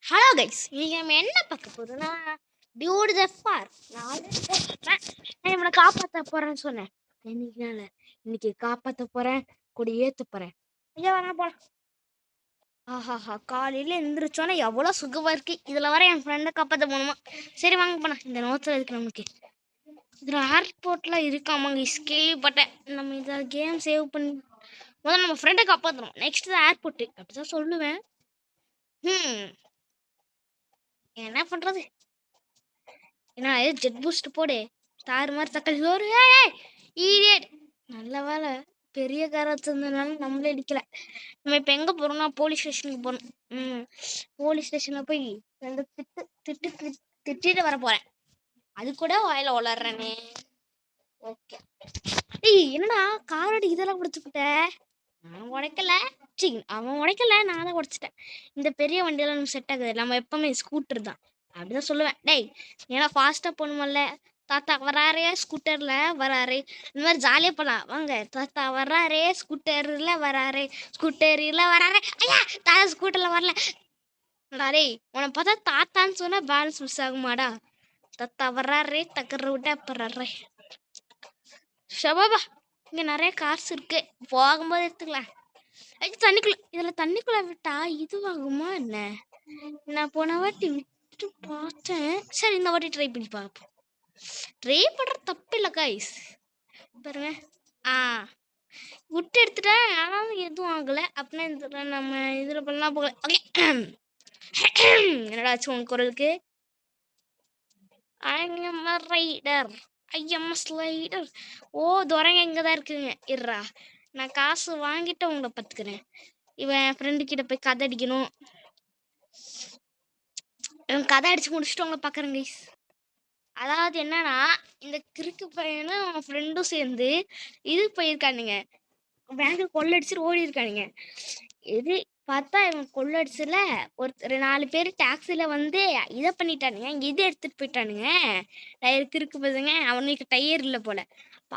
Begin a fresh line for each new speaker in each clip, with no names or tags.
Hello guys, இன்னைக்கு நம்ம என்ன பார்க்க போறோம்னா டியூட் த ஃபார். நான் இவனை காப்பாற்ற போறேன்னு சொன்னேன். இன்னைக்கு காப்பாற்ற போறேன், கொடி ஏற்ற போறேன். ஐயா வேணா போலாம். ஆஹாஹா, காலையில் எழுந்திரிச்சோன்னா எவ்வளோ சுகமாக இருக்கு. இதில் வர என் ஃப்ரெண்டை காப்பாற்ற போகணுமா? சரி வாங்க போனா. இந்த நோத்தில் இருக்கு நமக்கு. இதில் ஏர்போர்ட்லாம் இருக்காமாங்க, கேள்விப்பட்டேன். நம்ம இதை கேம் சேவ் பண்ணி முதல்ல நம்ம ஃப்ரெண்டை காப்பாற்றணும். நெக்ஸ்ட் தான் ஏர்போர்ட்டு அப்படிதான் சொல்லுவேன். என்ன பண்றது? என்ன ஜெட் பூஸ்ட் போடு, தாறு மாதிரி தக்காளி சோறு. ஈடியட். நல்ல வேலை பெரிய காரத்து இருந்ததுனால நம்மளே அடிக்கல. நம்ம இப்போ எங்கே போகிறோம்னா போலீஸ் ஸ்டேஷனுக்கு போகணும். போலீஸ் ஸ்டேஷனில் போய் ரெண்டு திட்டிட்டு வர போகிறேன். அது கூட வாயில வளர்றேனே. ஓகே. என்னடா காரடி இதெல்லாம் உடைச்சுக்கிட்ட? நான் உடைக்கல. அவன் உடைக்கல, நான் தான் உடைச்சிட்டேன். இந்த பெரிய வண்டியெல்லாம் நம்ம செட் ஆகுது. நம்ம எப்பவுமே ஸ்கூட்டர் தான் அப்படிதான் சொல்லுவேன். டேய் ஏன்னா ஃபாஸ்ட்டாக போகணுமல்ல. தாத்தா வராரே ஸ்கூட்டரில் வராரு. இந்த மாதிரி ஜாலியாக போகலாம் வாங்க. தாத்தா வராரே ஸ்கூட்டரில் வராரு, ஸ்கூட்டரில் வராரு. ஐயா தாத்தா ஸ்கூட்டரில் வரல. டேய் உன்னை பார்த்தா தாத்தான்னு சொன்னால் பேலன்ஸ் மிஸ் ஆகுமாடா? தாத்தா வராரே தக்கற விட்டா போறாரே. ஷபாபா, இங்கே நிறைய கார்ஸ் இருக்கு, போகும்போது எடுத்துக்கலாம். தண்ணிக்குள்ள இதில் தண்ணிக்குள்ளே விட்டா இதுவாகுமா என்ன? நான் போன வாட்டி விட்டு பார்த்தேன். சரி இந்த வாட்டி ட்ரை பண்ணி பார்ப்போம். ட்ரை பண்ணுற தப்பு இல்லை கைஸ். பாருங்க, விட்டு எடுத்துட்டேன். ஆனாலும் எதுவும் ஆகலை. அப்படின்னா இதில் நம்ம இதில் பண்ணலாம் போகல. ஓகே. என்னடாச்சு உங்க குரலுக்கு? I am a rider, I am a slider. ஓ துறைங்க இங்கே தான் இருக்குங்க. இருறா, நான் காசு வாங்கிட்டு உங்களை பார்த்துக்கிறேன். இவன் ஃப்ரெண்டு கிட்ட போய் கதை அடிக்கணும். இவன் கதை அடிச்சு முடிச்சுட்டு உங்களை பார்க்குறேன் கைஸ். அதாவது என்னன்னா, இந்த கிறுக்கு பையனும் அவன் ஃப்ரெண்டும் சேர்ந்து இதுக்கு போயிருக்கானுங்க, பேங்க் கொள்ளடிச்சுட்டு ஓடி இருக்கானுங்க. இது பார்த்தா இவன் கொள்ளடிச்சுல ஒரு 4 பேர் டாக்ஸியில் வந்து இதை பண்ணிட்டானுங்க, இது எடுத்துகிட்டு போயிட்டானுங்க. டயர் கிறுக்கு பசங்க, அவனுக்கு டயர் இல்லை போல்.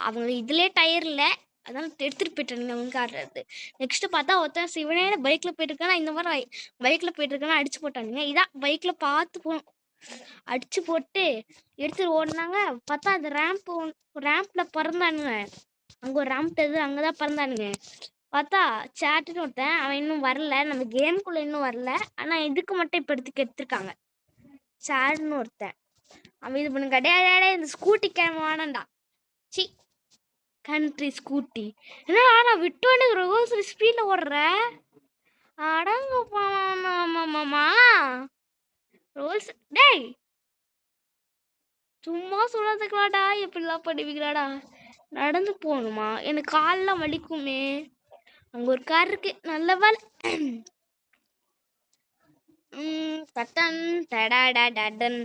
அவங்க இதுலேயே டயர் இல்லை, அதனால எடுத்துகிட்டு போயிட்டானுங்க அவங்க ஆடுறது. நெக்ஸ்ட்டு பார்த்தா ஒருத்தன் சிவனே பைக்கில் போயிட்டுருக்கானா, இந்த மாதிரி பைக்கில் போயிட்டுருக்கானா அடிச்சு போட்டானுங்க. இதான் பைக்கில் பார்த்து போகணும். அடிச்சு போட்டு எடுத்துட்டு ஓடினாங்க. பார்த்தா அந்த ரேம்பில் பறந்தானுங்க. அங்கே ஒரு ரேம்ப் எது, அங்கே தான் பறந்தானுங்க. பார்த்தா சேட்டுன்னு ஒருத்தன், அவன் இன்னும் வரல, நம்ம கேமுக்குள்ளே இன்னும் வரல. ஆனால் இதுக்கு மட்டும் இப்போ எடுத்துருக்காங்க. சேட்டுன்னு ஒருத்தன், அவன் இது பண்ணுங்க. டே இந்த ஸ்கூட்டி கேம வேணாண்டா. சி கண்ட்ரி ஸ்கூட்டி என்ன நான் விட்டு வேண்டிய ரிவர்ஸ் ஸ்பீடில் ஓடுற அடங்கம்மா ரோல்ஸ். டேய் சும்மா சொல்றதுக்கலாடா, எப்படிலாம் பண்ணுவீங்களாடா? நடந்து போகணுமா? எனக்கு காலெலாம் வலிக்குமே. அங்கே ஒரு கார் இருக்கு, நல்ல வேலை. தட்டன் டடாடன்.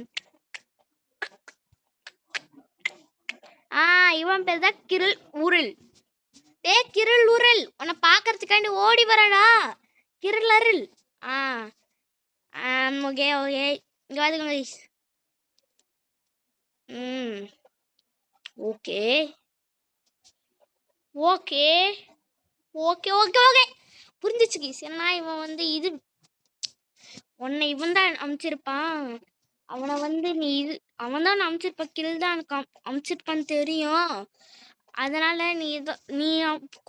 இவன் பேர் தான் கிருள் உருள். டே கிருள் உருள், உன்னை பார்க்கறதுக்காண்டி ஓடி வரடா. கிருள் அருள். ஓகே ஓகே, இங்கே வாதுங்க. Okay okay okay okay okay புரிஞ்சிச்சு கீஸ். ஏன்னா இவன் வந்து இது உன்னை இவன் தான் அமுச்சிருப்பான். அவனை வந்து நீ இது அவன் தான் அமுச்சிருப்ப, கில் தான் அமுச்சிருப்பான்னு தெரியும். அதனால நீ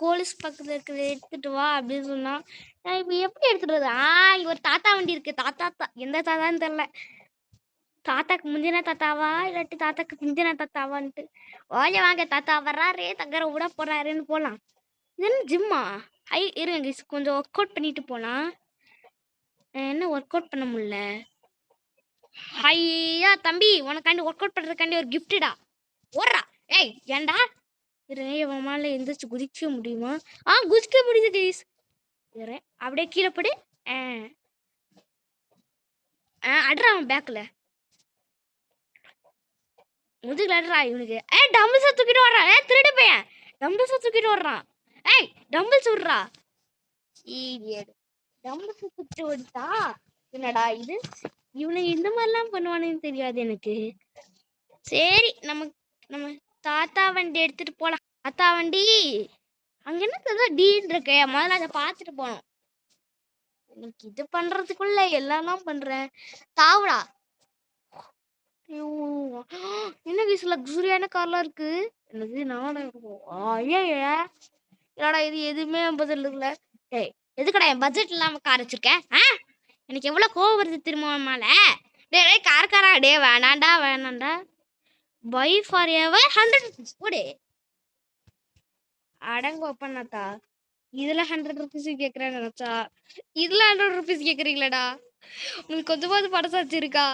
போலீஸ் பக்கத்தில் இருக்கிறத எடுத்துட்டு வா அப்படின்னு சொன்னான். நான் இப்போ எப்படி எடுத்துட்டு வருது? இங்க ஒரு தாத்தா வண்டி இருக்கு. தாத்தா எந்த தாத்தான்னு தெரில. தாத்தாக்கு முந்தின தாத்தாவா இல்லாட்டி தாத்தாக்கு முந்தின தாத்தாவான்ட்டு. ஓகே வாங்க, தாத்தா வர்றாரு, தங்கரை விட போறாருன்னு போகலாம். இது என்ன ஜிம்மா? இருங்க கொஞ்சம் ஒர்க் அவுட் பண்ணிட்டு போகலாம். என்ன ஒர்க் அவுட் பண்ண முடியல? ஐயா தம்பி, உனக்காண்டி ஒர்க் அவுட் பண்ணுறதுக்காண்டி ஒரு கிஃப்ட்டுடா. ஓடுறா. ஏய் ஏண்டா இவன் மேலே எந்திரிச்சு குதிக்க முடியுமா? குதிக்க முடியுது கைஸ். அப்படியே கீழே போடு. அட்ரா அவன் பேக்கில் முதுகுல அட்ரா இவனுக்கு. டம்பிள்ஸை தூக்கிட்டு வர்றான். திருடு பையன் டம்பிள்ஸை தூக்கிட்டு வர்றான். டம்பிள்ஸ் விட்றா. டம்பிள்ஸை தூக்கிட்டு ஓடிட்டா. என்னடா இது, இவனுக்கு இந்த மாதிரிலாம் பண்ணுவானுன்னு தெரியாது எனக்கு. சரி நம்ம தாத்தா வண்டி எடுத்துட்டு போலாம். தாத்தா வண்டி அங்கே என்ன டீன் இருக்கு, முதல்ல அதை பார்த்துட்டு போனோம். இன்னைக்கு இது பண்றதுக்குள்ள எல்லாம் தான் பண்றேன். தாவுடா. ஐயோ! என்ன கைஸ் லக்ஸூரியான கார்லாம் இருக்கு. என்னது நானா ஐயய்ய! என்னடா இது எதுவுமே என் பட்ஜெட்ல இல்ல. டேய் எதுக்குடா என் பட்ஜெட் இல்லாம கார் வச்சிருக்க? எனக்கு எவ்வளோ கோவம் வருது திரும்ப உன் மேல. டேய் டேய் காரா டேய் வேணாண்டா. பை ஃபார் எவர் 100 ரூபீஸ் போடு. அடங்க ஒப்பனாத்தா. இதுல 100 ரூபீஸ் கேக்குறேன்னு நினைச்சா இதுல 100 ரூபீஸ் கேக்குறீங்களடா. உங்களுக்கு கொஞ்சமாவது படசாச்சு இருக்கா?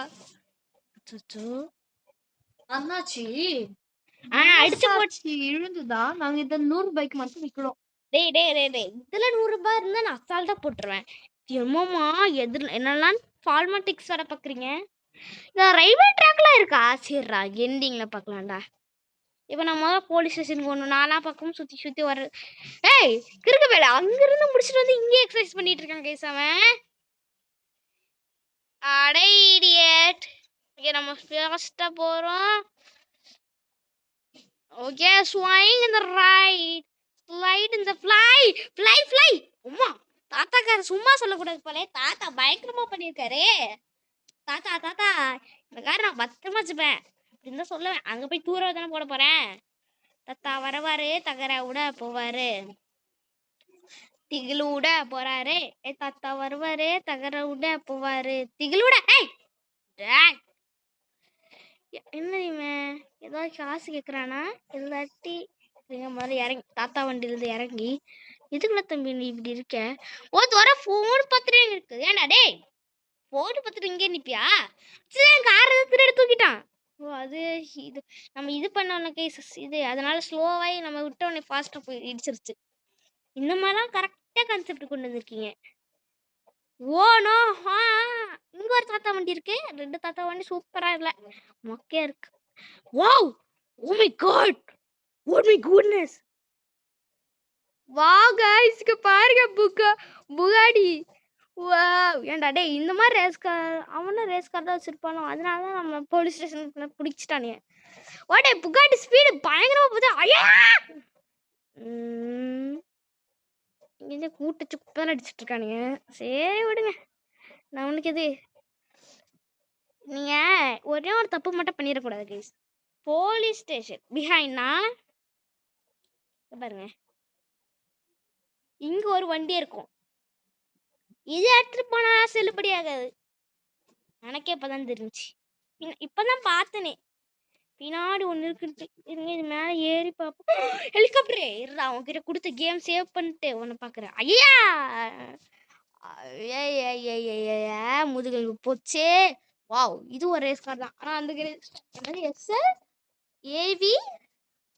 அச்சச்சோ.
அண்ணாச்சி
அடிச்சு போச்சு
இழுந்துதா நாங்க இந்த 100 ரூபாய்க்கு மட்டும் விக்கிறோம்.
டேய் இதுல 100 ரூபாய் இருந்தா நான் அசால்ட்டா போட்டுருவேன். என்னம்மா எதுல என்னெல்லாம் ஃபார்மாட்டிக்ஸ் வர பாக்குறீங்க? இந்த ரயில்வே ட்ராக்லாம் இருக்கா? சரிடா எண்டிங்ல பார்க்கலாம்டா. இப்போ நான் முதல்ல போலீஸ் ஸ்டேஷனுக்கு ஒன்று நாலா பக்கமும் சுற்றி வர. ஏய் கிறுக்கு வேலை அங்கிருந்து முடிச்சுட்டு வந்து இங்கே எக்ஸசைஸ் பண்ணிட்டு இருக்கான் கைஸ் அவன். அடே இடியட். ஓகே நம்ம ஃபாஸ்டா போறோம். Okay swing in the right slide in the fly. அம்மா தாத்தாக்கார சும்மா சொல்லக்கூடாது போல. தாத்தா பயங்கரமா பண்ணியிருக்காரு. தாத்தா இந்த கார் நான் பத்திரமா வச்சுப்பேன் அப்படின்னு தான் சொல்லுவேன். அங்கே போய் தூர தானே போட போறேன். தாத்தா வரவாரு தகர விட போவாரு. திகிலு விட போறாரு. தாத்தா வருவாரு தகர விட போவாரு. திகிலு விட என்ன இவன் ஏதாவது காசு கேட்குறானா? இல்லாட்டி முதல்ல இறங்கி தாத்தா வண்டியிலிருந்து இறங்கி இதுக்குள்ள தம்பி நீ இப்படி இருக்க? ஓ தோற ஃபோன் பார்த்துட்டே இருக்கு. ஏன்டா டேய் போட்டு பார்த்துட்டு இங்கே நிப்பியா? சரி காரை திருடு தூக்கிட்டான். ஓ அது இது நம்ம இது பண்ண கேசஸ் இது அதனால ஸ்லோவாகி நம்ம விட்ட உடனே ஃபாஸ்ட்டாக போய் இடிச்சிருச்சு. இந்த மாதிரிலாம் கரெக்டாக கான்செப்ட் கொண்டு வந்திருக்கீங்க. ஓ நோ இங்கே ஒரு தாத்தா வண்டி இருக்கு. 2 தாத்தா வண்டி சூப்பராக இல்லை மொக்கையா இருக்கு. Wow oh my God oh my goodness. வா गाइस இங்க பாருங்க புகாடி. வாவ் ஏன்டா டேய் இந்த மாதிரி ரேஸ் கார் அவனும் ரேஸ் கார் தான் வச்சிருப்பானோ அதனால தான் நம்ம போலீஸ் ஸ்டேஷனுக்குள்ள பிடிச்சிட்டானே. ஓடே புகாடி ஸ்பீடு பயங்கரமா போகுது. ஐயா இங்கே கூட்டு சுப்பேர் அடிச்சுட்டு இருக்கானுங்க. சரி விடுங்க நான் உனக்கு எது. நீங்க ஒரே ஒரு தப்பு மட்டும் பண்ணிடக்கூடாது கைஸ். போலீஸ் ஸ்டேஷன் பிஹைண்ட்னா பாருங்க இங்க ஒரு வண்டி இருக்கும். இது எடுத்துட்டு போனா செல்லுபடி ஆகாது. எனக்கே இப்பதான் தெரிஞ்சு. இப்பதான் பார்த்தனே பின்னாடி ஒண்ணு இருக்கு. இருங்க இது மேல ஏறி பார்ப்போம். ஹெலிகாப்டரே இருடா உன்கிட்ட கொடுத்த கேம் சேவ் பண்ணிட்டு உன்னை பாக்குறேன். ஐயா முதுகெலும்பு போச்சே. வாவ் இது ஒரு ரேஸ் கார் தான். ஆனா அந்த எஸ்எல் ஏவி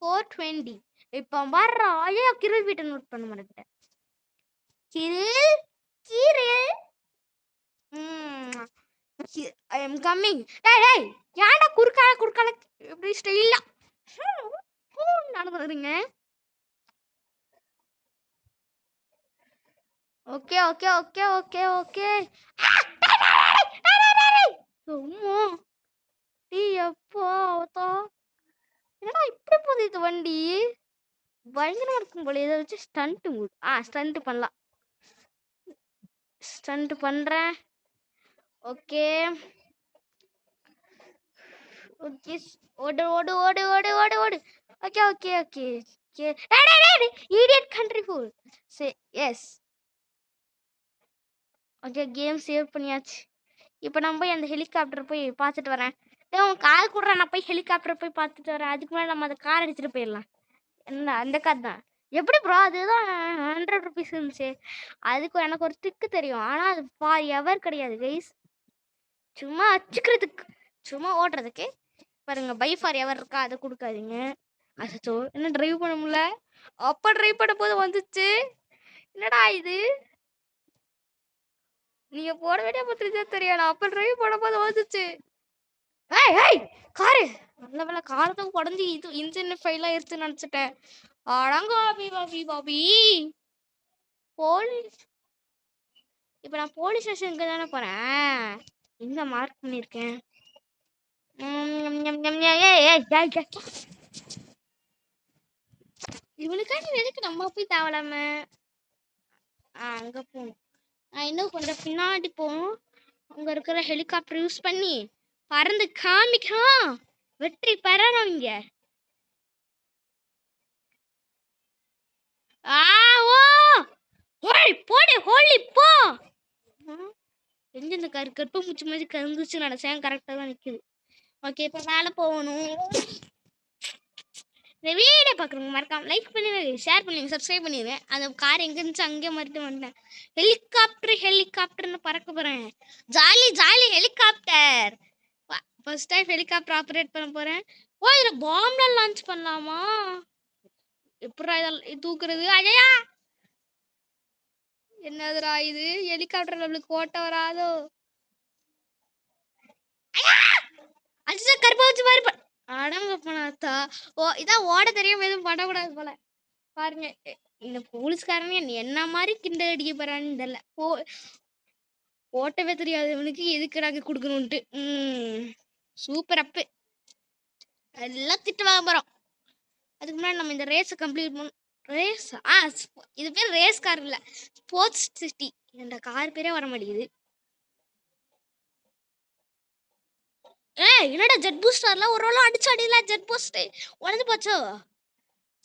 420 இப்போ வர்ற. ஐயா கிரில் வீட்டை நோட் பண்ண மாட்டேன். Grill I am coming. டேய் ஏன்டா குறுக்கால இப்படி ஸ்டைலா நடந்துறீங்க? ஓகே சும்மா டீ எப்போ என்னடா இப்படி போகுது இது வண்டி. பயங்கரமா இருக்கும் போல. இதை வச்சு ஸ்டண்ட் பண்ணலாம். ஸ்டண்ட் பண்றேன். ஓகே ஓடு okay idiot country fool say yes. Okay game save பண்ணியாச்சு. இப்போ நான் போய் அந்த ஹெலிகாப்டர் போய் பார்த்துட்டு வரேன். உன் கால் கூட நான் போய் ஹெலிகாப்டர் போய் பார்த்துட்டு வரேன். அதுக்கு முன்னாடி நம்ம அந்த கார் எடுத்துட்டு போயிடலாம். என்ன அந்த கார் தான் எப்படி ப்ரோ? அதுதான் 100 ரூபீஸ் இருந்துச்சு. அதுக்கு எனக்கு ஒரு ட்ரிக்கு தெரியும். ஆனால் அது ஃபார் எவர் கிடையாது கைஸ். சும்மா வச்சுக்கிறதுக்கு சும்மா ஓட்டுறதுக்கு பாருங்க. பை ஃபார் எவர் இருக்கா அதை கொடுக்காதீங்க. அச்சோ என்ன டிரைவ் பண்ண முடியல. அப்போ டிரைவ் பண்ண போது வந்துச்சு. என்னடா இது நீங்க போட வேண்டிய பத்திரிக்கை தெரியும். நான் அப்போ டிரைவ் பண்ண போது வந்துச்சு. காரு நல்ல வேலை கார் தான் உடஞ்சி இது இன்ஜின் ஃபெயில் ஆயிருச்சுன்னு நினச்சிட்டேன். அடங்கோ பாபி போலீஸ். இப்போ நான் போலீஸ் ஸ்டேஷனுக்கு தானே போறேன். எங்க மார்க் பண்ணியிருக்கேன். இவனுக்காண்டி எதுக்கு நம்ம போய் தேவலாம அங்க போகணும். நான் இன்னும் கொஞ்சம் பின்னாடி போகணும். அங்க இருக்கிற ஹெலிகாப்டர் யூஸ் பண்ணி பறந்து காமிக்கணும். வெற்றி பெறணும் இங்க. ஓ ஓய் போடு ஹோலி போ. எங்க இந்த கருப்பு முச்சு மாதிரி கருந்துச்சு நடச்சேன். கரெக்டாக தான் நிற்குது. ஓகே இப்போ மேலே போகணும். இந்த வீடியோ பார்க்குறவங்க மறக்காம லைக் பண்ணிடுங்க, ஷேர் பண்ணிடுங்க, சப்ஸ்கிரைப் பண்ணிடுங்க. அந்த கார் எங்கே இருந்துச்சு அங்கேயே மறுத்து வந்தேன். ஹெலிகாப்டர்னு பறக்க போகிறேன். Jolly jolly helicopter. First time helicopter operate பண்ண போகிறேன். ஓ இதில் பாம்லாம் லான்ச் பண்ணலாமா? எப்படா இதெல்லாம் தூக்குறது? அஜயா என்னதுடா இது? ஹெலிகாப்டர் நம்மளுக்கு ஓட்ட வராதோ? அஜிதா கருப்பா வச்சு பாரு. அடங்கப்பனாத்தா. ஓ இதான் ஓட தெரியாம எதுவும் பண்ணக்கூடாது போல. பாருங்க இந்த போலீஸ்காரங்க என்ன மாதிரி கிண்டல் அடிக்க போறான்னு தெரியல. ஓட்டவே தெரியாது இவனுக்கு எதுக்கு நாங்க கொடுக்கணும்ட்டு. சூப்பர் அப்பு. எல்லாம் திட்டு வாங்க போறோம். அதுக்கு முன்னாடி நம்ம இந்த ரேஸை கம்ப்ளீட் பண்ணணும். ரேஸ் இது பேர் ரேஸ் கார் இல்ல, ஸ்போர்ட்ஸ் சிட்டி. இந்த கார் பேரே வர மாட்டேங்குது. என்னடா ஜெட் பூஸ்டர்ல ஒரு வேளை அடிச்சு அடியில ஜெட் பூஸ்ட் உடஞ்சு போச்சோ?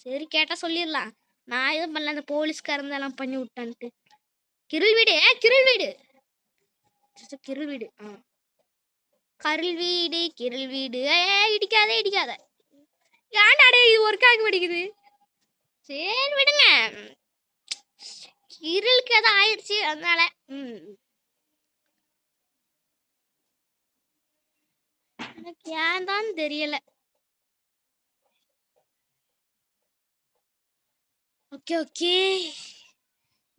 சரி கேட்டா சொல்லிடலாம். நான் எதுவும் பண்ணல, அந்த போலீஸ்காரன் எல்லாம் பண்ணி விட்டான்ட்டு. கிருள் வீடு கிருள் வீடு கிருள் வீடு கருள் வீடு கிருள் வீடு. இடிக்காத இடிக்காத. ஏன்டாடே இது ஒர்க் ஆக மாட்டேங்குது. சரி விடுங்க, கிருளுக்கு ஏதோ ஆயிடுச்சு அதனால. எனக்கு ஏன் தான் தெரியல. ஓகே ஓகே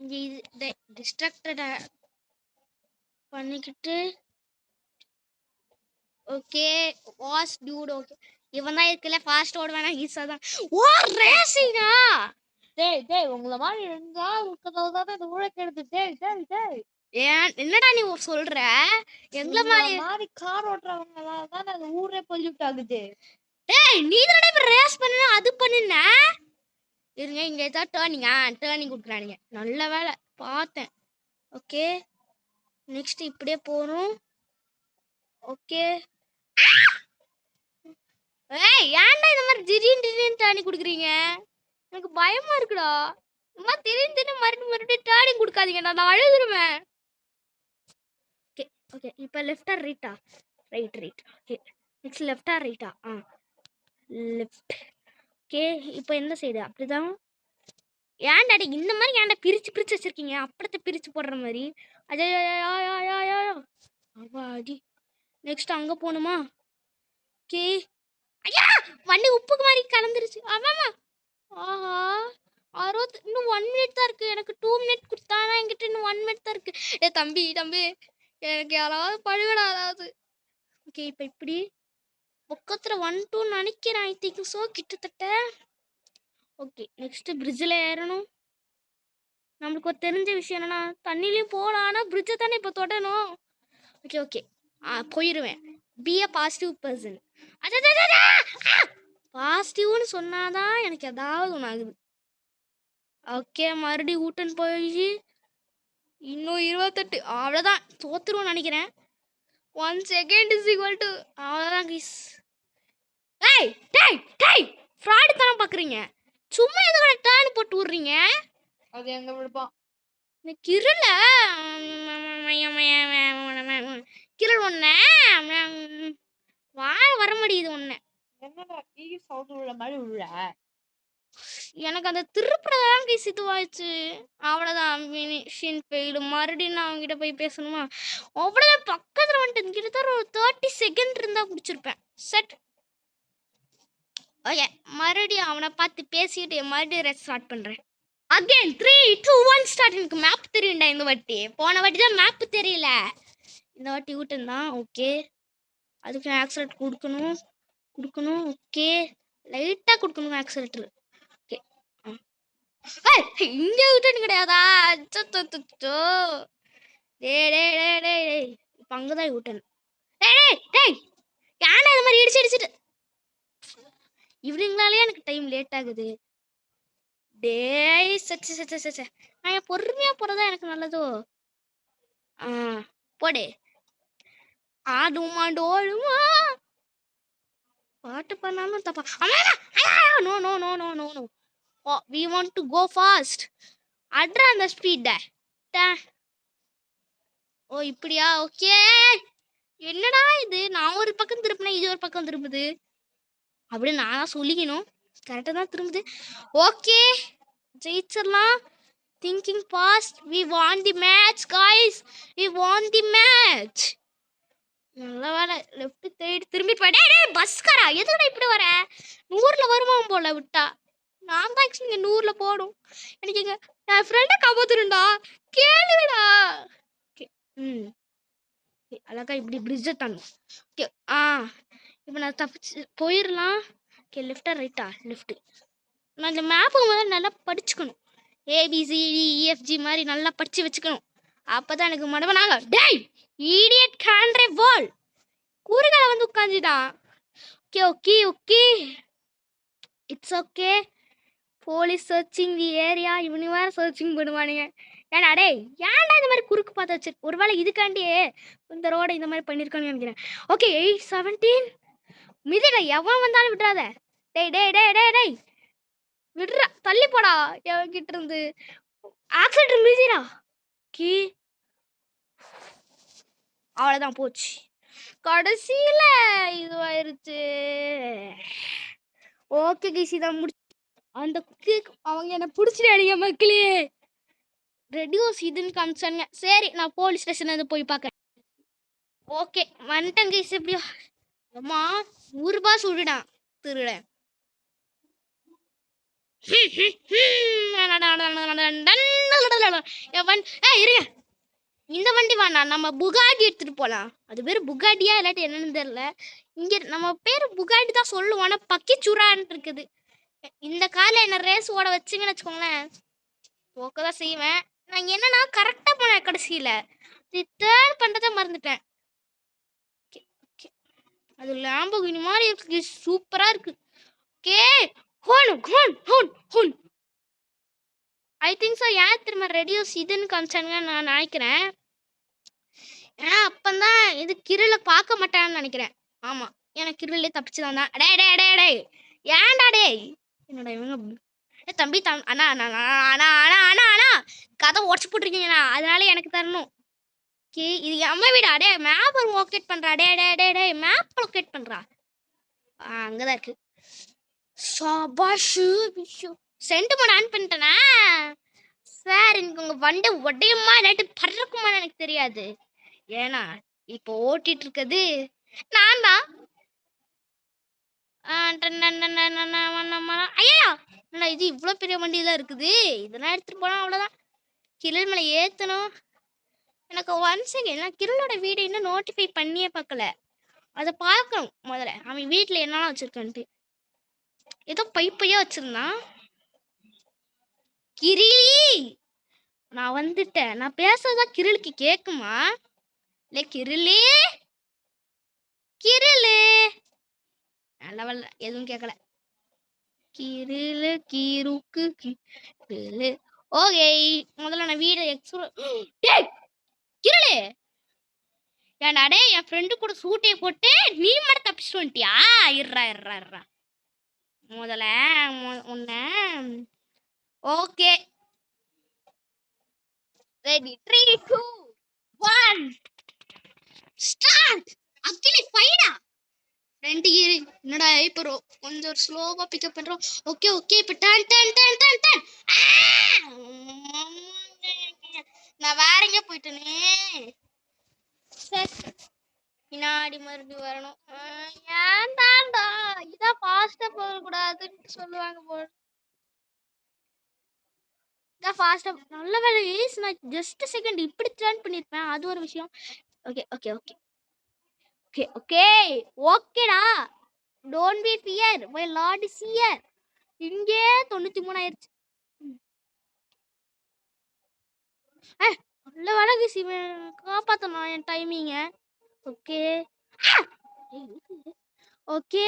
இங்க இது டிஸ்ட்ராக்டட் பண்ணிக்கிட்டு. Okay was Dude. ஓகே இவன் தான் இருக்குல்ல ஃபாஸ்ட் ஓடுவானா ஈஸா தான். ஓ ரேசிங்கா?
டேய் உங்கள மாதிரி இருந்தா உட்கார்ந்தா இந்த ஊழக்கு எடுத்து. டேய்
ஏன் என்னடா நீ சொல்ற? எங்கள
மாதிரி கார் ஓட்டுறவங்களால தான் அந்த ஊரே பொல்யூட் ஆகுது.
டேய் நீ தானே இப்ப ரேஸ் பண்ணு அது பண்ணுன. இருங்க இங்க ஏதாவது டேர்னிங் கொடுக்குறானுங்க. நல்ல வேலை பார்த்தேன். ஓகே நெக்ஸ்ட் இப்படியே போகணும். ஓகே ஏன்டா இந்த மாதிரி திடீர்னு டேர்னிங் கொடுக்குறீங்க? எனக்கு பயமா இருக்குடா. இந்த திடீர்னு மறுபடியும் டேர்னிங் கொடுக்காதீங்கடா, நான் அழுதுருவேன். ஓகே ஓகே இப்போ லெஃப்டா ரைட்டா? ரைட். ஓகே நெக்ஸ்ட் லெஃப்டா ரைட்டா? லெஃப்ட். ஓகே இப்போ எந்த சைடு? அப்படிதான். ஏன்டா இந்த மாதிரி ஏன்டா பிரிச்சு வச்சிருக்கீங்க? அப்படத்தை பிரிச்சு போடுற மாதிரி. அடி நெக்ஸ்ட் அங்க போகணுமா? ஓகே ஐயா வண்டி உப்புக்கு மாதிரி கலந்துருச்சு. ஆமாமா. ஆஹா 60 இன்னும் 1 மினிட் தான் இருக்கு. எனக்கு 2 மினிட் கொடுத்தானா என்கிட்ட இன்னும் 1 மினிட் தான் இருக்கு. தம்பி எனக்கு யாராவது பழுகடா அதாவது. ஓகே இப்போ இப்படி பக்கத்துல 1 2 நினைக்கிறேன். ஐ திங்க் ஸோ கிட்டத்தட்ட. ஓகே நெக்ஸ்ட் பிரிட்ஜில் ஏறணும். நம்மளுக்கு ஒரு தெரிஞ்ச விஷயம் என்னன்னா தண்ணிலையும் போகலாம், ஆனால் பிரிட்ஜை தானே இப்போ தொடணும். ஓகே போயிடுவேன். Be a positive person. பாசிட்டிவ்னு சொன்னாதான் எனக்கு ஏதாவது ஒன்று ஆகுது. ஓகே மறுபடியும் ஊட்டன் போய் இன்னும் 28 அவ்வளோதான் தோத்துருவோம்னு நினைக்கிறேன். 1 செகண்ட் இஸ் ஈக்குவல் டு அவ்வளோதான் கைஸ். டேய் ஃப்ராடு தானே பார்க்குறீங்க? சும்மா எதுக்கு டேர்ன் போட்டு விட்றீங்க?
அது எங்க விடுப்பான்
இந்த கிருள கிருள் ஒன்று வாழ வர முடியுது ஒன்று.
என்னடா டீ சவுண்ட் உள்ள மாதிரி உள்ள.
எனக்கு அந்த திருப்புறதான் கைஸ் இதுவாயிடுச்சு. அவ்வளோதான் மிஷின் ஃபெயிலு. மறுபடியும் நான் அவங்ககிட்ட போய் பேசணுமா? அவ்வளோதான் பக்கத்தில் வந்துட்டு கிட்டத்தட்ட ஒரு 30 செகண்ட் இருந்தால் பிடிச்சிருப்பேன். செட். ஓகே மறுபடியும் அவனை பார்த்து பேசிட்டு மறுபடியும் ரெஸ்ட் ஸ்டார்ட் பண்ணுறேன். Again 3 2 1 start. எனக்கு மேப் தெரியும்டா இந்த வாட்டி. போன வாட்டி தான் மேப்பு தெரியல, இந்த வாட்டி ஊட்டன் தான். ஓகே அதுக்கு நான் ஆக்சிலேட்டர் கொடுக்கணும். ஓகே லைட்டாக கொடுக்கணும் ஆக்சிலேட்டர். ஓகே இங்கே ஊட்டன் கிடையாதா? அச்சோ டேய் இப்போ அங்கே தான் ஊட்டன். டேய் ஏன்னா இந்த மாதிரி இடிச்சிட்டு இவனுங்களாலே எனக்கு டைம் லேட் ஆகுது. டேய் சச்ச நான் பொறுமையாக போகிறதா எனக்கு நல்லதோ? ஆ போடு. ஆடுமா டோலுமா பாட்டு பண்ணாலும் தப்பா. No no no no no no. We want to go fast. அட்ரா அந்த ஸ்பீட. ஓ இப்படியா? ஓகே. என்னடா இது? நான் ஒரு பக்கம் திருப்பினேன், இது ஒரு பக்கம் திரும்புது. அப்படி நானா சொல்லிக்கணும். கரெக்டாக தான் திரும்புது. ஓகே ஜெயிச்சிடலாம். Thinking fast. We want the match guys. We want the match. நல்ல வேலை லெஃப்ட் தேடி திரும்பிட்டு போய். டேய் பஸ்காரா எதுக்குடா இப்படி வர? 100ல வருவான் போல விட்டா. நான் தான் ஆக்சுவலி 100ல போடும். எனக்கு எங்க என் ஃப்ரெண்டை காப்பாத்துருண்டா. கேளுடா. ம் அழகா இப்படி பிரிட்ஜை தாண்டும். ஓகே இப்போ நான் தப்பிச்சு போயிடலாம். ஓகே லெஃப்டா ரைட்டா? லெஃப்ட். நான் இந்த மேப்பு முதல்ல நல்லா படிச்சுக்கணும். ABCDEFG மாதிரி நல்லா படிச்சு வச்சுக்கணும். அப்பதான் எனக்கு மடவனாங்க. டேய் ஈடியட் காண்ட்ரே வால் கூறுகளை வந்து உட்காந்துட்டான். Okay okay okay it's okay. Police searching the area. இவனு வேற சர்ச்சிங் பண்ணுவானுங்க. ஏன்னா டேய் ஏன்டா இந்த மாதிரி குறுக்கு பார்த்து வச்சு? ஒருவேளை இதுக்காண்டியே இந்த ரோடை இந்த மாதிரி பண்ணியிருக்கான்னு நினைக்கிறேன். ஓகே 817 மிதிடா. எவன் வந்தாலும் விட்டுறாத. டேய் டேய் டேய் டேய் டேய் விடுறா. தள்ளி போடா என்கிட்ட இருந்து. ஆக்சிடென்ட் மிதிடா. கீ அவ்வளோதான் போச்சு. கடைசியில் இதுவாயிருச்சு. ஓகே கைஸ் இதான் முடிச்சு. அந்த அவங்க என்னை பிடிச்சிடாதீங்க மக்களே. ரெடியூஸ் இதுன்னு காமிச்சானுங்க. சரி நான் போலீஸ் ஸ்டேஷன் வந்து போய் பார்க்கறேன். ஓகே வந்துட்டேன் கைஸ். எப்படியோ அம்மா 100 ரூபாய் சுடுடான் திருடன். இருங்க இந்த வண்டி வேணாம். நம்ம புகாட்டி எடுத்துட்டு போலாம். அது பேர் புகாட்டியா இல்லாட்டி என்னன்னு தெரியல. இங்க நம்ம பேர் புகாட்டி தான் சொல்லுவோம். ஆனா பக்கிச்சுரான்னு இருக்குது. இந்த கால என்ன ரேஸ் ஓட வச்சுங்கன்னு வச்சுக்கோங்களேன், போக்கதான் செய்வேன். நான் என்னன்னா கரெக்டா போனேன். கடைசியில ரிட்டர்ன் பண்றதை மறந்துட்டேன். அது லாம்போகினி மாதிரி இருக்கு. சூப்பரா இருக்கு. ஓகே ஹோன் ஹோன் ஹோன் ஹோன். I think so. ஏன் திரும்ப ரெடியூஸ் இதுன்னு காமிச்சானுங்க நான் நினைக்கிறேன். ஏன்னா அப்பந்தான் இது கிருளை பார்க்க மாட்டான்னு நினைக்கிறேன். ஆமா எனக்கு கிருளே தப்பிச்சுதான் தான். டே டே டே டே ஏன்டா டே என்னடா இவங்க தம்பி அண்ணா அண்ணா அண்ணா அண்ணா அண்ணா அண்ணா கதை உடச்சு போட்டிருக்கீங்கண்ணா, அதனால எனக்கு தரணும். ஓகே இது அம்மா வீடா? டே மேப் லொக்கேட் பண்றா. டே டே டே டே மேப் லொக்கேட் பண்றா. அங்கதான் இருக்கு. ஷாபாஷு சென்ட் மோட் ஆன் பண்ணிட்டேனா சார்? எனக்கு உங்க வண்டி உடையுமா இல்லாட்டி பறக்குமான்னு எனக்கு தெரியாது. ஏன்னா இப்போ ஓட்டிட்டு இருக்கிறது நான் தான். ஐயா இது இவ்வளோ பெரிய வண்டியெல்லாம் இருக்குது. இதெல்லாம் எடுத்துட்டு போனா அவ்வளோதான். கிருள் மேலே ஏற்றணும். எனக்கு ஒன் செகண்ட் நான் கிருளோட வீடு இன்னும் நோட்டிஃபை பண்ணியே பார்க்கல. அதை பார்க்கணும் முதல்ல. அவன் வீட்டில் என்னெல்லாம் வச்சிருக்கான்ட்டு. ஏதோ பைப்பையா வச்சிருந்தான். கிரிலி நான் வந்துட்டேன். நான் பேசுறதா கிருளுக்கு கேக்குமா? இல்லை கிருளி கிருளு நல்லவல்ல எதுவும் கேட்கல. கிருளு கீருக்கு கிருளு. ஓகே முதல்ல நான் வீடு கிருளு ஏன்டா டே என் ஃப்ரெண்டு கூட சூட்டையை போட்டு நீ மட்டும் தப்பிச்சுட்டு வந்துட்டியா? இருறா இருறா இருறா முதல்ல உன்ன. Okay ready 3 2 1 start. அக்கினி ஃபைடா. ரெண்டு இரு. என்னடா இப்போ கொஞ்சம் ஸ்லோவா பிக்கப் பண்றோம். ஓகே ஓகே இப்போ done done done done done. நான் வேற எங்க போயிட்டேனே. பின்னாடி மறுபடியும் வரணும். ஏன் தாண்டா இதான் ஃபாஸ்டா போகக்கூடாதுன்னு சொல்லுவாங்க போல. இதான் ஃபாஸ்டா நல்ல வேலை. நான் ஜஸ்ட் செகண்ட் இப்படி டர்ன் பண்ணிருப்பேன். அது ஒரு விஷயம். Okay okay okay okay okay ஓகேடா. Don't be fear my lord is here. இங்கே 93 ஆயிருச்சு. நல்ல வேலை காப்பாத்தணும் என் டைமிங்க. Okay okay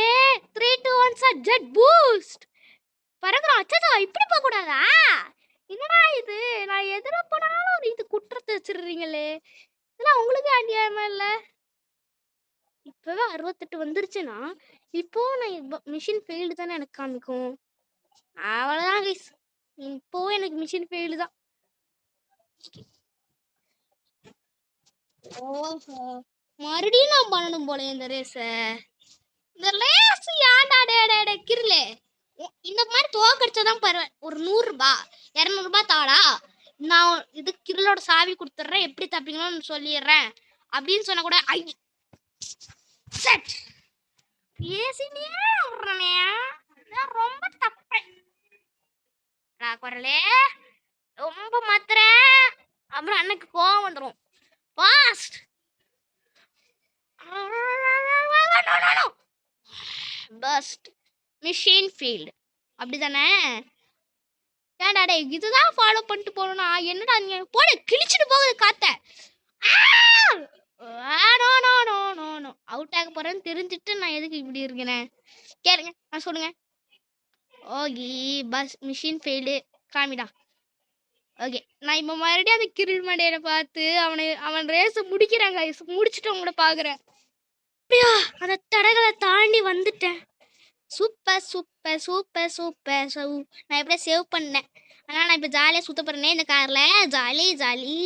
3 2 1 sir jet boost பறக்குறோம். அச்சா இப்படி போக கூடாதா? என்னடா இது? நான் எதிர போனாலும் இது குற்றத்தை வச்சிடுறீங்களே. இதெல்லாம் உங்களுக்கு அநியாயமா இல்ல? இப்பவே 68 வந்துருச்சுன்னா, இப்போ நான் மிஷின் ஃபெயில்டு தானே எனக்கு காமிக்கும். அவ்வளோதான் கைஸ். இப்போவும் எனக்கு மிஷின் ஃபெயில்டு தான். ஓஹோ! மறுபடியும் நான் பண்ணணும் போல இந்த ரேஸ. இந்த ரேஸ் ஏன்டா டேய் கிருளே. இந்த மாதிரி தோக்கடிச்சாதான் பரவாயில்ல. ஒரு 100 ரூபாய் 200 ரூபாய் தாடா. நான் இது கிருளோட சாவி கொடுத்துட்றேன். எப்படி தப்பிக்கணும்னு சொல்லிடுறேன் அப்படின்னு சொன்னா கூட ஐ செட் பேசினே விடுறனே. நான் ரொம்ப தப்பேன். குரலே ரொம்ப மாத்துறேன். அப்புறம் அன்னைக்கு கோவம் வந்துடும். ஃபாஸ்ட் பஸ்ட் மிஷின் ஃபீல்டு அப்படிதானே? ஏன்டா டே இதுதான் ஃபாலோ பண்ணிட்டு போகணும்னா என்னடா நீ போட கிழிச்சிட்டு போகுது காத்த. No no no no no out ஆக போறேன்னு தெரிஞ்சுட்டு நான் எதுக்கு இப்படி இருக்கேன் கேளுங்க. நான் சொல்லுங்க. ஓகே பஸ் மிஷின் ஃபெயில்டு காமிடா. ஓகே நான் இப்போ மறுபடியும் அந்த கிரில் மண்டையில பார்த்து அவன் ரேஸை முடிக்கிறாங்க. முடிச்சுட்டு உங்களோட பார்க்குறேன். அப்படியா அந்த தடைகளை தாண்டி வந்துட்டேன். சூப்பர் சூப்பர் சூப்பர் சூப்பர் நான் எப்படியே சேவ் பண்ணேன். ஆனால் நான் இப்போ ஜாலியாக சுத்த போகிறேனே இந்த காரில். Jolly jolly.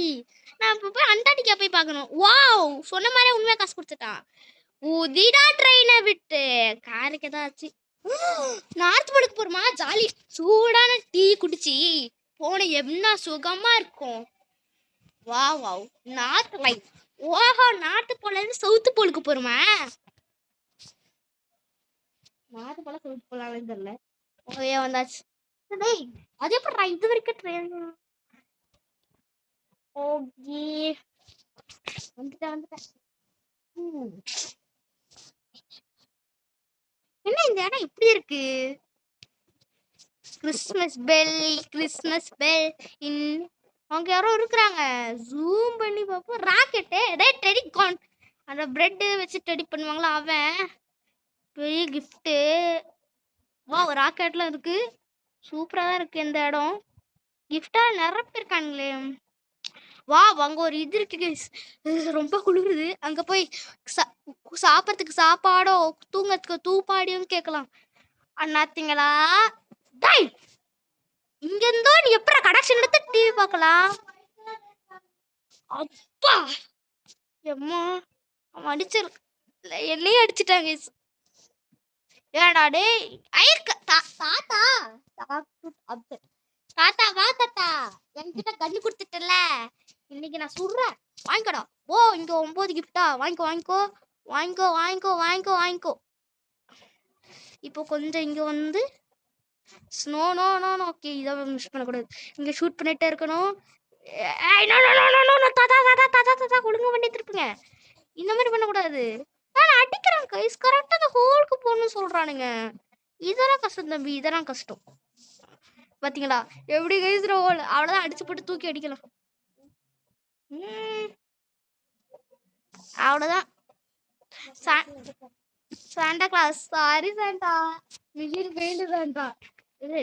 நான் இப்போ போய் அண்டார்டிகா போய் பார்க்கணும். வாவ் சொன்ன மாதிரி உண்மையாக காசு கொடுத்துட்டான். ஊதிடா ட்ரெயினை விட்டு காருக்கு ஏதாச்சு நார்த் போலுக்கு போகிறோமா? ஜாலி சூடான டீ குடிச்சு போன என்ன சுகமா இருக்கும். Wow wow north life. ஓஹோ நார்த் போல இருந்து சவுத்து போலுக்கு போகிறோமா? நார்த் போல சவுத்து போலாமே தெரியல. ஓகே வந்தாச்சு. டேய் அது எப்படா இது வரைக்கும் ட்ரெயின்? ஓகே வந்துட்டேன். என்ன இந்த இடம் இப்படி இருக்கு? கிறிஸ்மஸ் பெல் இன் அவங்க யாரோ இருக்கிறாங்க. ஜூம் பண்ணி பார்ப்போம். ராக்கெட்டு டெடிகான் அந்த பிரெட்டு வச்சு டெடி பண்ணுவாங்களா அவன். பெரிய கிஃப்ட்டு. வா ஒரு ராக்கெட்லாம் இருக்கு. சூப்பராக தான் இருக்கு இந்த இடம். கிஃப்டாக நிரப்பிருக்கானுங்களே. வா அங்கே ஒரு இது இருக்கு. ரொம்ப குளிருது. அங்கே போய் சாப்பிட்றதுக்கு சாப்பாடோ தூங்கறதுக்கு தூப்பாடியும் கேட்கலாம். அண்ணாத்திங்களா டேய் இங்க இருந்தோ நீ எப்படா கனெக்ஷன் எடுத்து டிவி பார்க்கலாம்? அப்பா எம்மா அவன் அடிச்சிரு என்னையும் அடிச்சிட்டாங்க. ஏடா டேய் ஐயக்க தாத்தா தாத்தா வா தாத்தா என்கிட்ட கண்ணு கொடுத்துட்டல. இன்னைக்கு நான் சுடுறேன். வாங்கிக்கடா. ஓ இங்க 9 கிஃப்டா. வாங்கிக்கோ வாங்கிக்கோ வாங்கிக்கோ வாங்கிக்கோ வாங்கிக்கோ வாங்கிக்கோ. இப்போ கொஞ்சம் இங்க வந்து snow no no no okay இதை மிஸ் பண்ணக்கூடாது. இங்கே ஷூட் பண்ணிட்டே இருக்கணும். தாத்தா தாத்தா தாத்தா தாத்தா ஒழுங்கு பண்ணி திருப்புங்க. இந்த மாதிரி பண்ணக்கூடாது. நான் அடிக்கிறேன் கைஸ். கரெக்டாக அந்த ஹோலுக்கு போகணும்னு சொல்கிறானுங்க. இதெல்லாம் கஷ்டம் தம்பி. இதெல்லாம் கஷ்டம். பார்த்தீங்களா எப்படி கைஸ் ஹோல் அவ்வளோதான் அடிச்சு போட்டு தூக்கி அடிக்கலாம். அவ்வளோதான். Santa Claus sorry Santa machine paint Santa.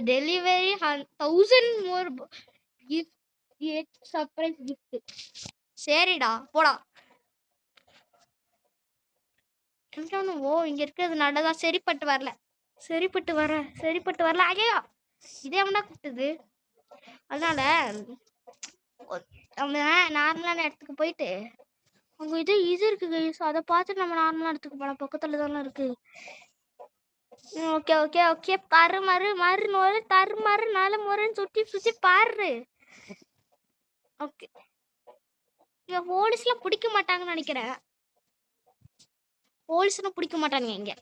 Delivery 1000 மோர் கிஃப்ட் சர்ப்ரைஸ் கிஃப்ட். சரிடா போடா. ஓ இங்க இருக்கிறது நல்லதான். சரிப்பட்டு வரல ஐயா இதே அவனா கூப்பிட்டது. அதனால நம்ம நார்மலான இடத்துக்கு போயிட்டு அங்கே இது இருக்கு கைஸ். அதை பார்த்து நம்ம நார்மலான இடத்துக்கு போகலாம். பக்கத்துல தானே இருக்கு. ஓகே ஓகே ஓகே பாரு மறு நோரு தரு மறு நாலு முறைன்னு சுற்றி பாரு. ஓகே இங்க போலீஸ்லாம் பிடிக்க மாட்டாங்கன்னு நினைக்கிறேன். போலீஸ்லாம் பிடிக்க மாட்டானுங்க இங்க.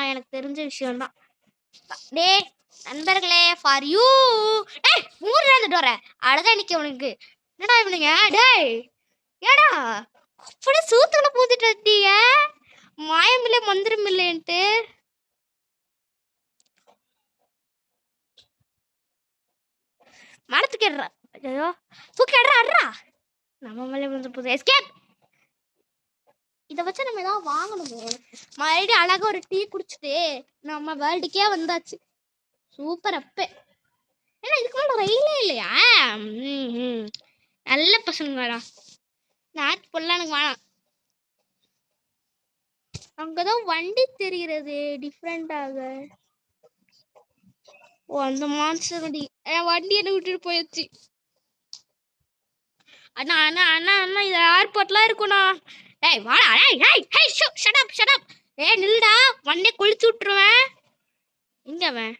எனக்கு தெரிஞ்ச விஷயம் தான். டே நண்பர்களே ஃபார் யூ. டேய் மூணு இருந்துட்டு வர அழகா நிக்க உனக்கு. என்னடா இவனுங்க டேய் ஏடா அப்படி சூத்துல பூத்திட்டு வந்தீங்க. மாயமில்லை மந்திரம் இல்லைன்ட்டு மரத்துக்கு ஏடுறா. ஐயோ தூக்கி அட்றா நம்ம மேலே வந்து புது எஸ்கேப். இதை வச்சு நம்ம ஏதாவது வாங்கணும். மறுபடியும் அழகா ஒரு டீ குடிச்சிட்டு நம்ம வேர்ல்டுக்கே வந்தாச்சு. சூப்பர் அப்பே. ஏன்னா இதுக்கு மேலே ரயிலே இல்லையா? நல்ல பசங்கடா. நார்த் போல்லாம் எனக்கு வேணாம். அங்கதான் வண்டி தெரிகிறது டிஃப்ரெண்டாக. ஓ அந்த மான்ஸ்டர் வண்டி. என் வண்டி என்ன விட்டுட்டு போயிடுச்சு. அண்ணா அண்ணா அண்ணா அண்ணா இது ஏர்போர்ட்லாம் இருக்குண்ணா. டேய் வாடா டேய் டேய் ஹே ஷட் அப் ஷட் அப். ஏய் நில்லுடா வண்டியை கொளுத்தி விட்டுருவேன். எங்க அவன்?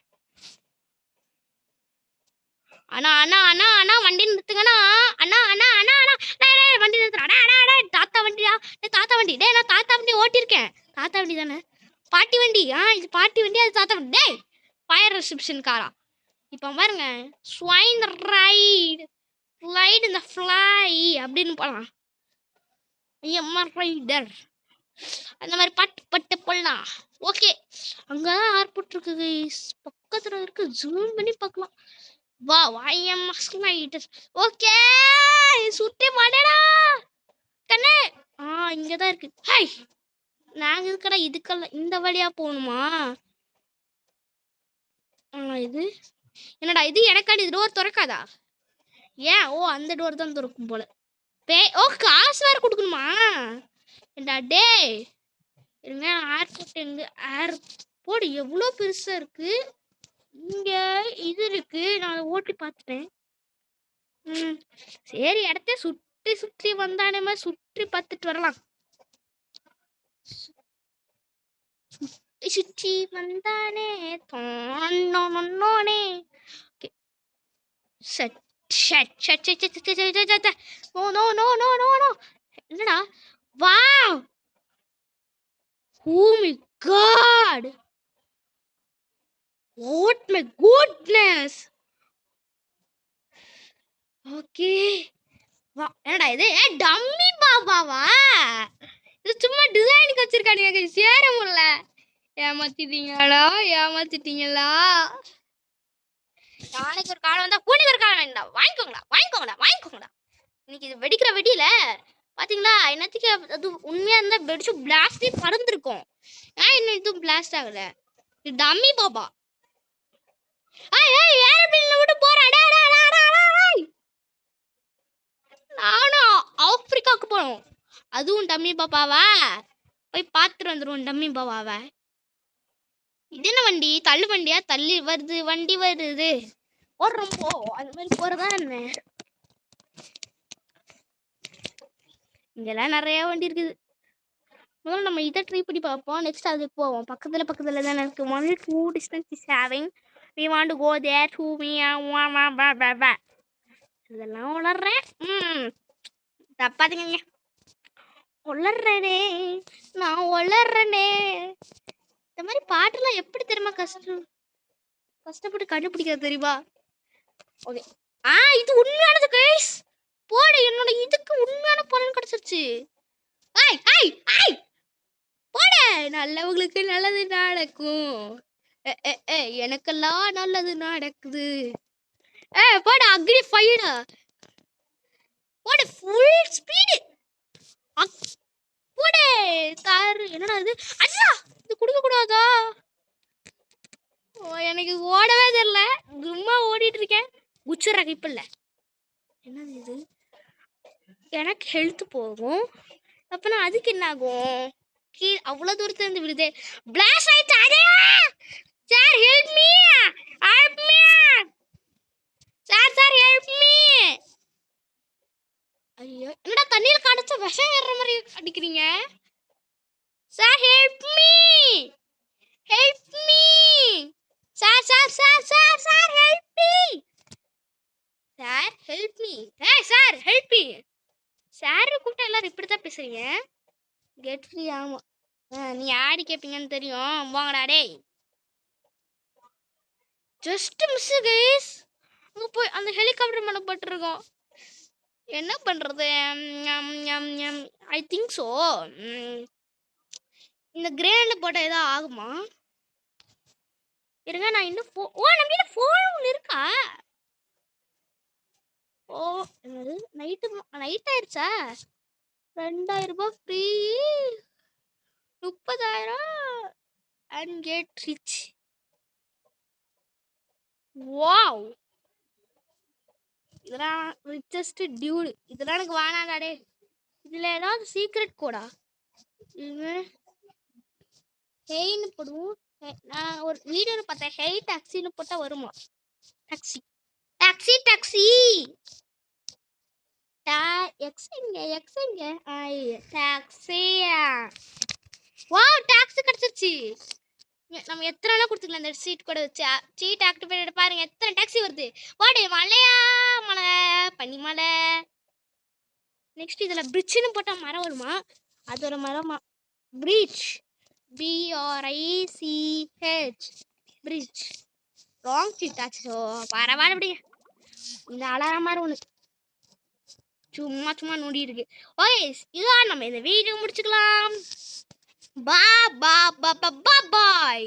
அண்ணா அண்ணா அண்ணா அண்ணா வண்டி நிறுத்துங்கண்ணா. அண்ணா அண்ணா அண்ணா அண்ணா டேய் டேய் வண்டி நிறுத்துறா. டேய் டேய் டேய் தாத்தா வண்டியா. டேய் தாத்தா வண்டி. டேய் நான் தாத்தா வண்டி ஓட்டியிருக்கேன். தாத்தா வண்டி தானே? பாட்டி வண்டி. இது பாட்டி வண்டி அது தாத்தா வண்டி. டேய் ஃபயர் ரிசப்ஷன் காரா. இப்போ பாருங்க ஸ்வைன் ரைடு ஃப்ளைட் இந்த ஃப்ளை அப்படின்னு போகலாம். ஐயம்மா ரைடர் அந்த மாதிரி பாட்டு பட்டு போடலாம். ஓகே அங்கதான் ஏர்போர்ட் இருக்கு கைஸ். பக்கத்துல இருக்கு ஜூம் பண்ணி பார்க்கலாம். வா ஐயம்மா ரைடர். ஓகே சுத்தி மாட்டேடா கண்ணே. இங்கதான் இருக்கு. ஹாய் நாங்க இருக்கடா இதுக்கெல்லாம் இந்த வழியா போகணுமா? இது என்னடா இது எனக்காண்டி டோர் திறக்காதா? ஏன் ஓ அந்த டோர் தான் திறக்கும் போல. ஓ காசு வேற கொடுக்கணுமா? ஏண்டா டேய் இருங்க. ஏர்போர்ட் எங்க? ஏர்போர்ட் எவ்வளோ பெருசா இருக்கு. இங்க இது இருக்கு. நான் அதை ஓட்டி பார்த்துட்டேன். சரி இடத்த சுற்றி சுற்றி வந்தானே மாதிரி சுற்றி பார்த்துட்டு வரலாம். சுற்றி சுற்றி வந்தானே தோன்னே. Shut shut shut shut shut shut shut shut. No no no no no no. என்னடா wow. Oh my god. What my goodness. Okay. வா என்னடா இது? டம்மி பாபாவா? இது சும்மா டிசைனுக்கு வச்சிருக்கானுங்க. சேர முடியல. ஏமாத்திட்டீங்களா ஏமாத்திட்டீங்களா? நாளைக்கு ஒரு காலம் வந்தா பூனைக்கு ஒரு காலம் வேண்டாம். வாங்கிக்கோங்களா வாங்கிக்கோங்களா வாங்கிக்கோங்களா. இன்னைக்கு இது வெடிக்கிற வெடியில பாத்தீங்களா என்னத்துக்கு அது உண்மையா இருந்தா வெடிச்சு பிளாஸ்டே பறந்துருக்கும். இன்னும் இதுவும் பிளாஸ்ட் ஆகல. இது டம்மி பாபா. ஏரோப்ளேன்ல விட்டு போறேன். நானும் ஆப்பிரிக்காவுக்கு போறோம். அதுவும் டம்மி பாபாவா? போய் பார்த்துட்டு வந்துருவோம் டம்மி பாபாவை. இது என்ன வண்டி? தள்ளு வண்டியா? தள்ளி வருது வண்டி வருது. ஓடுறோம் போ. அந்த மாதிரி போறதா என்ன? இங்கெல்லாம் நிறைய வண்டி இருக்குது. முதல்ல நம்ம இதை ட்ரை பண்ணி பார்ப்போம். நெக்ஸ்ட் அதுக்கு போவோம். பக்கத்துல தானே இருக்கு. Only 2 distance is having. We want to go there to me. இதெல்லாம் உளறேன். தப்பாதீங்க. உளறனே நான் உளறனே. இந்த மாதிரி பாட்டுலாம் எப்படி தெரியுமா கஷ்டப்பட்டு கண்டுபிடிக்கிறது தெரியுமா? ஓகே இது உண்மையானது கைஸ். போடு என்னோட இதுக்கு உண்மையான பலன் கிடைச்சிருச்சு. போட நல்லவங்களுக்கு நல்லது நடக்கும். எனக்கெல்லாம் நல்லது நடக்குது. போட அக்ரி ஃபயர். போட ஃபுல் ஸ்பீடு. போட கார். என்னடா இது? அண்ணா இது கொடுக்க கூடாதா? எனக்கு ஓடவே தெரியல. சும்மா ஓடிட்டு இருக்கேன். குச்சர கைப்பில்ல. என்னது இது? எனக்கு ஹெல்த் போகும். அப்பனா அதுக்கு என்ன ஆகும்? அவ்வளவு தூரத்துல இருந்து விடுதே. பிளாஸ்ட் ஆயிட்டாரு. Sir help me. Help me. Sir help me. ஐயோ என்னடா தண்ணியில கடிச்ச விஷம் ஏறுற மாதிரி அடிக்கிறீங்க. Sir help me. Help me. Sir help me. Sir help me. Sir help me. Sir கூப்பிட்டா எல்லாரும் இப்படித்தான் பேசுறீங்க. Get free. ஆமா நீ ஆடி கேட்பீங்கன்னு தெரியும். போங்கடா டேய். Just miss guys. அங்கே போய் அந்த ஹெலிகாப்டர் மேலே பட்டுருக்கோம். என்ன பண்ணுறது? ஐ திங்க் ஸோ. இந்த கிரேண்ட் போட்டால் எதாவது ஆகுமா? இருங்க நான் இன்னும் நம்மகிட்ட ஃபோன் ஒன்று இருக்கா? என்னது நைட் ஆயிடுச்சா? 2000 ரூபாய் free. 30,000 and get rich. Wow இதெல்லாம் ரிச்சஸ்ட் டியூடு. இதெல்லாம் எனக்கு வேணாடா டே. இதுல ஏதாவது சீக்ரெட் கோடா? ஹெய்ன்னு போடுவோம். நான் ஒரு வீடியோல பார்த்தேன், ஹெய் டாக்ஸின்னு போட்டா வருமா? டாக்ஸி டாக்ஸி டாக்ஸி எக்ஸ் எங்க எக்ஸ் எங்க? டாக்ஸியா! வாவ், டாக்ஸி கிடைச்சிருச்சு. நம்ம எத்தனை வேணா கொடுத்துக்கலாம் இந்த சீட் கூட வச்சு. சீட் ஆக்டிவேட் பாருங்க, எத்தனை டாக்ஸி வருது. வாடே மலையா மலை, பனி மலை. நெக்ஸ்ட் இதுல பிரிட்ஜ்னு போட்டா மரம் வருமா? அது ஒரு மரமா? Bridge, BRICH, bridge. Wrong seat ஆச்சு. ஸோ பரவாயில்ல விடுங்க. இந்த அலாரம் மாதிரி ஒன்று சும்மா சும்மா நோண்டி இருக்கு. ஓகே, இதான் நம்ம இந்த வீடியோ முடிச்சுக்கலாம். பா பா பா பா பாய்.